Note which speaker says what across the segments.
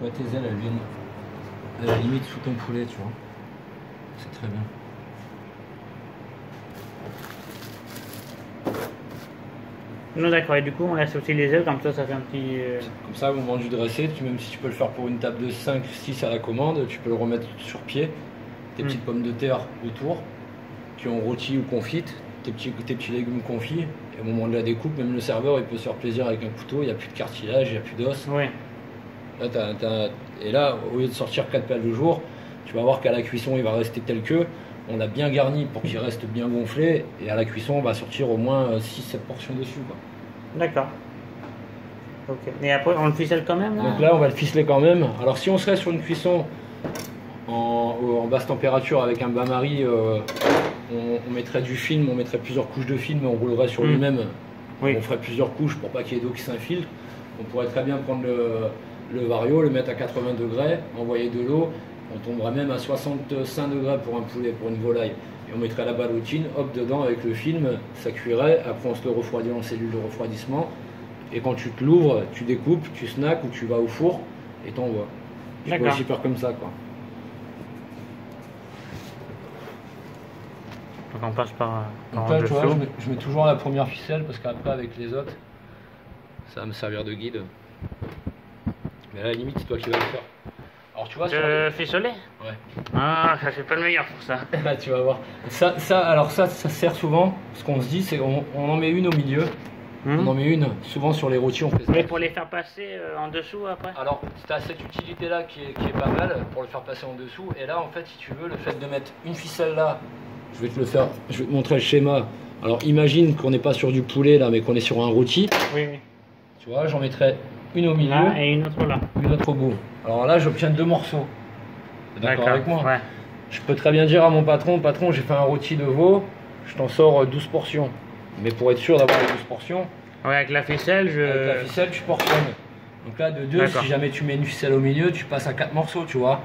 Speaker 1: Tu vois, tes ailes, elles viennent à la limite sous ton poulet, tu vois. C'est très bien.
Speaker 2: Non, d'accord, et du coup, on laisse aussi les ailes, comme ça fait un petit.
Speaker 1: Comme ça, au moment du dressé, même si tu peux le faire pour une table de 5, 6 à la commande, tu peux le remettre sur pied. Tes petites pommes de terre autour, qui ont rôti ou confites, tes petits légumes confits. Et au moment de la découpe, même le serveur, il peut se faire plaisir avec un couteau, il n'y a plus de cartilage, il n'y a plus d'os.
Speaker 2: Oui.
Speaker 1: Là, et là, au lieu de sortir 4 pelles le jour, tu vas voir qu'à la cuisson, il va rester tel que. On l'a bien garni pour qu'il reste bien gonflé. Et à la cuisson, on va sortir au moins 6-7 portions dessus.
Speaker 2: D'accord. Ok. Et après, on le ficelle quand même là?
Speaker 1: Donc là, on va le ficeler quand même. Alors si on serait sur une cuisson en basse température avec un bain-marie, on mettrait du film, on mettrait plusieurs couches de film, on roulerait sur lui-même. Oui. On ferait plusieurs couches pour pas qu'il y ait d'eau qui s'infiltre. On pourrait très bien prendre le Vario, le mettre à 80 degrés, envoyer de l'eau. On tomberait même à 65 degrés pour un poulet, pour une volaille. Et on mettrait la ballotine, hop, dedans avec le film, ça cuirait. Après, on se le refroidit en cellule de refroidissement. Et quand tu te l'ouvres, tu découpes, tu snacks ou tu vas au four et t'envoies. Tu peux aussi faire comme ça, quoi.
Speaker 2: Donc on passe par
Speaker 1: donc là, tu vois, je mets toujours la première ficelle parce qu'après, avec les autres, ça va me servir de guide. Mais à la limite, c'est toi qui vas le faire. Alors tu vois,
Speaker 2: ficelé?
Speaker 1: Ouais.
Speaker 2: Ah, ça c'est pas le meilleur pour ça.
Speaker 1: Là, tu vas voir. Ça sert souvent. Ce qu'on se dit, c'est qu'on en met une au milieu. On en met une. Souvent sur les rôtis, on fait ça.
Speaker 2: Mais pour les faire passer en dessous après?
Speaker 1: Alors, tu as cette utilité-là qui est pas mal pour le faire passer en dessous. Et là, en fait, si tu veux, le fait de mettre une ficelle là, je vais te montrer le schéma. Alors, imagine qu'on n'est pas sur du poulet là, mais qu'on est sur un rôti.
Speaker 2: Oui.
Speaker 1: Tu vois, j'en mettrai une au milieu
Speaker 2: là, et une autre là.
Speaker 1: Une autre au bout. Alors là, j'obtiens 2 morceaux. D'accord avec moi?
Speaker 2: Ouais.
Speaker 1: Je peux très bien dire à mon patron, j'ai fait un rôti de veau, je t'en sors 12 portions. Mais pour être sûr d'avoir les 12 portions,
Speaker 2: ouais, avec la ficelle,
Speaker 1: avec la ficelle, tu portionnes. Donc là, de 2, si jamais tu mets une ficelle au milieu, tu passes à 4 morceaux, tu vois.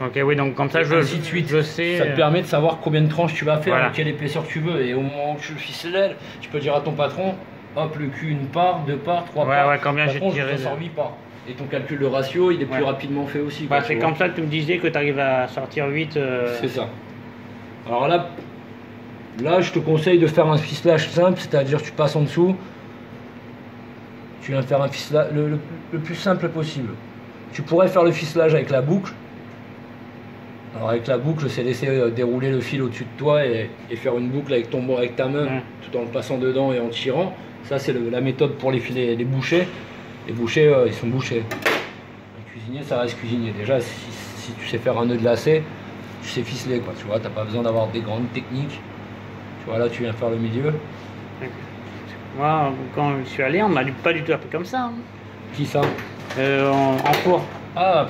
Speaker 2: Ok, oui, donc comme ça,
Speaker 1: ainsi de suite.
Speaker 2: Je sais.
Speaker 1: Ça te permet de savoir combien de tranches tu vas faire, voilà. Quelle épaisseur tu veux. Et au moment où tu le ficelles, tu peux dire à ton patron, hop, le cul, 1 part, 2 parts, 3 parts.
Speaker 2: Ouais, combien j'ai tiré?
Speaker 1: Je sors 8 parts. Et ton calcul de ratio, il est plus rapidement fait aussi.
Speaker 2: Bah, c'est comme ça que tu me disais que tu arrives à sortir 8.
Speaker 1: C'est ça. Alors là, je te conseille de faire un ficelage simple, c'est-à-dire tu passes en dessous, tu viens faire un ficelage le plus simple possible. Tu pourrais faire le ficelage avec la boucle. Alors avec la boucle, c'est laisser dérouler le fil au-dessus de toi et faire une boucle avec ta main, tout en le passant dedans et en tirant. Ça, c'est la méthode pour les bouchers. Les bouchers, ils sont bouchés. Les cuisiniers, ça reste cuisinier. Déjà, si tu sais faire un nœud de lacet, tu sais ficeler, quoi. Tu vois, t'as pas besoin d'avoir des grandes techniques. Tu vois, là, tu viens faire le milieu.
Speaker 2: Moi, quand je suis allé, on m'a pas du tout appris comme ça. Hein.
Speaker 1: Qui ça?
Speaker 2: En cours.
Speaker 1: Ah,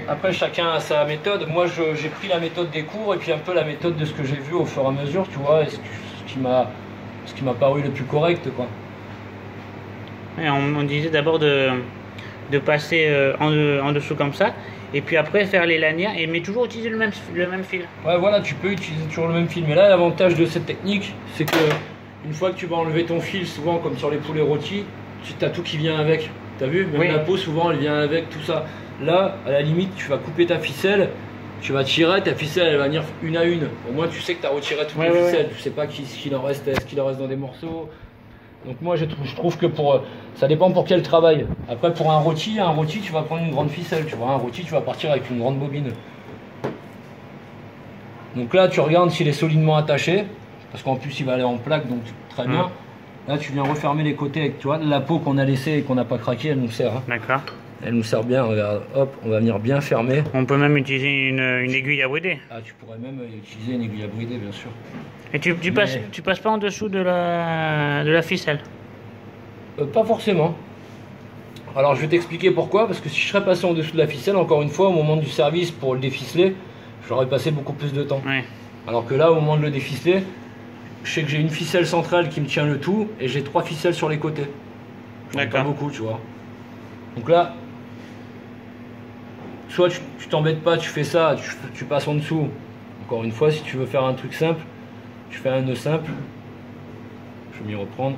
Speaker 1: après, chacun a sa méthode. Moi, j'ai pris la méthode des cours et puis un peu la méthode de ce que j'ai vu au fur et à mesure, tu vois, et ce qui m'a paru le plus correct, quoi.
Speaker 2: Et on disait d'abord de passer en dessous comme ça, et puis après faire les lanières, mais toujours utiliser le même fil. Ouais,
Speaker 1: voilà, tu peux utiliser toujours le même fil. Mais là, l'avantage de cette technique, c'est que une fois que tu vas enlever ton fil, souvent comme sur les poulets rôtis, tu as tout qui vient avec. T'as vu? Même la peau, souvent, elle vient avec tout ça. Là, à la limite, tu vas couper ta ficelle, tu vas tirer, ta ficelle, elle va venir une à une. Au moins, tu sais que tu as retiré toutes les ficelles. Tu sais pas ce qu'il en reste, est-ce qu'il en reste dans des morceaux. Donc moi, je trouve que ça dépend pour quel travail. Après, pour un rôti, tu vas prendre une grande ficelle. Tu vois, un rôti, tu vas partir avec une grande bobine. Donc là, tu regardes s'il est solidement attaché, parce qu'en plus, il va aller en plaque, donc très bien. Là, tu viens refermer les côtés avec, tu vois, la peau qu'on a laissée et qu'on n'a pas craqué, elle nous sert. Hein.
Speaker 2: D'accord.
Speaker 1: Elle nous sert bien, regarde, hop, on va venir bien fermer.
Speaker 2: On peut même utiliser une aiguille à brider.
Speaker 1: Ah, tu pourrais même utiliser une aiguille à brider, bien sûr.
Speaker 2: Et tu passes pas en dessous de la ficelle?
Speaker 1: Pas forcément. Alors je vais t'expliquer pourquoi, parce que si je serais passé en dessous de la ficelle, encore une fois, au moment du service pour le déficeler, j'aurais passé beaucoup plus de temps.
Speaker 2: Ouais.
Speaker 1: Alors que là, au moment de le déficeler, je sais que j'ai une ficelle centrale qui me tient le tout, et j'ai 3 ficelles sur les côtés. Pas beaucoup, tu vois. Donc là, soit tu t'embêtes pas, tu fais ça, tu passes en dessous. Encore une fois, si tu veux faire un truc simple, tu fais un nœud simple. Je vais m'y reprendre.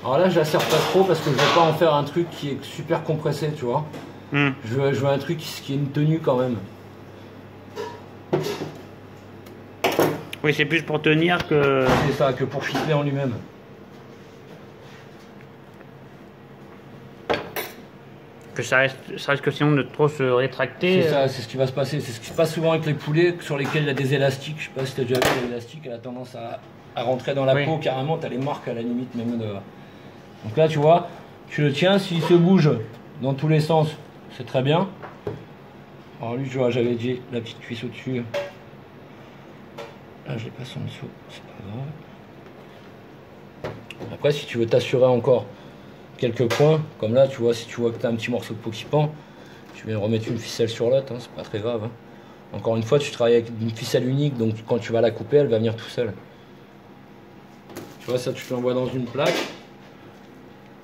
Speaker 1: Alors là, je la serre pas trop parce que je veux pas en faire un truc qui est super compressé, tu vois. Je veux un truc qui ait une tenue quand même.
Speaker 2: Oui, c'est plus pour tenir que...
Speaker 1: C'est ça, que pour ficeler en lui-même.
Speaker 2: Que ça reste que sinon de trop se rétracter.
Speaker 1: C'est ça, c'est ce qui va se passer. C'est ce qui se passe souvent avec les poulets sur lesquels il y a des élastiques. Je sais pas si tu as déjà vu l'élastique, elle a tendance à rentrer dans la peau carrément. Tu as les marques à la limite même de... Donc là, tu vois, tu le tiens, s'il se bouge dans tous les sens, c'est très bien. Alors lui, tu vois, j'avais dit la petite cuisse au-dessus. Là, je l'ai passé en dessous, c'est pas grave. Après, si tu veux t'assurer encore quelques points, comme là, tu vois, si tu vois que tu as un petit morceau de peau qui pend, tu viens remettre une ficelle sur l'autre, hein, c'est pas très grave. Hein. Encore une fois, tu travailles avec une ficelle unique, donc quand tu vas la couper, elle va venir tout seul. Tu vois, ça, tu l'envoies dans une plaque,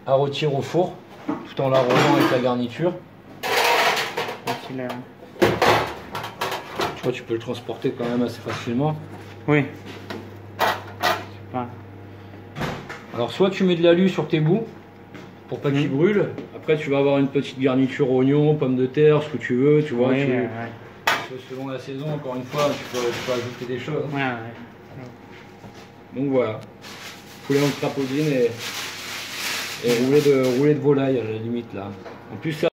Speaker 1: à retirer au four, tout en l'arrosant avec la garniture. Tu vois, tu peux le transporter quand même assez facilement.
Speaker 2: Oui.
Speaker 1: Alors, soit tu mets de l'alu sur tes bouts, pour pas qu'ils brûlent. Après, tu vas avoir une petite garniture oignon, pommes de terre, ce que tu veux, tu vois. Selon la saison, encore une fois, tu peux ajouter des choses. Donc voilà. Poulet en crapaudine et rouler de volaille à la limite là. En plus, ça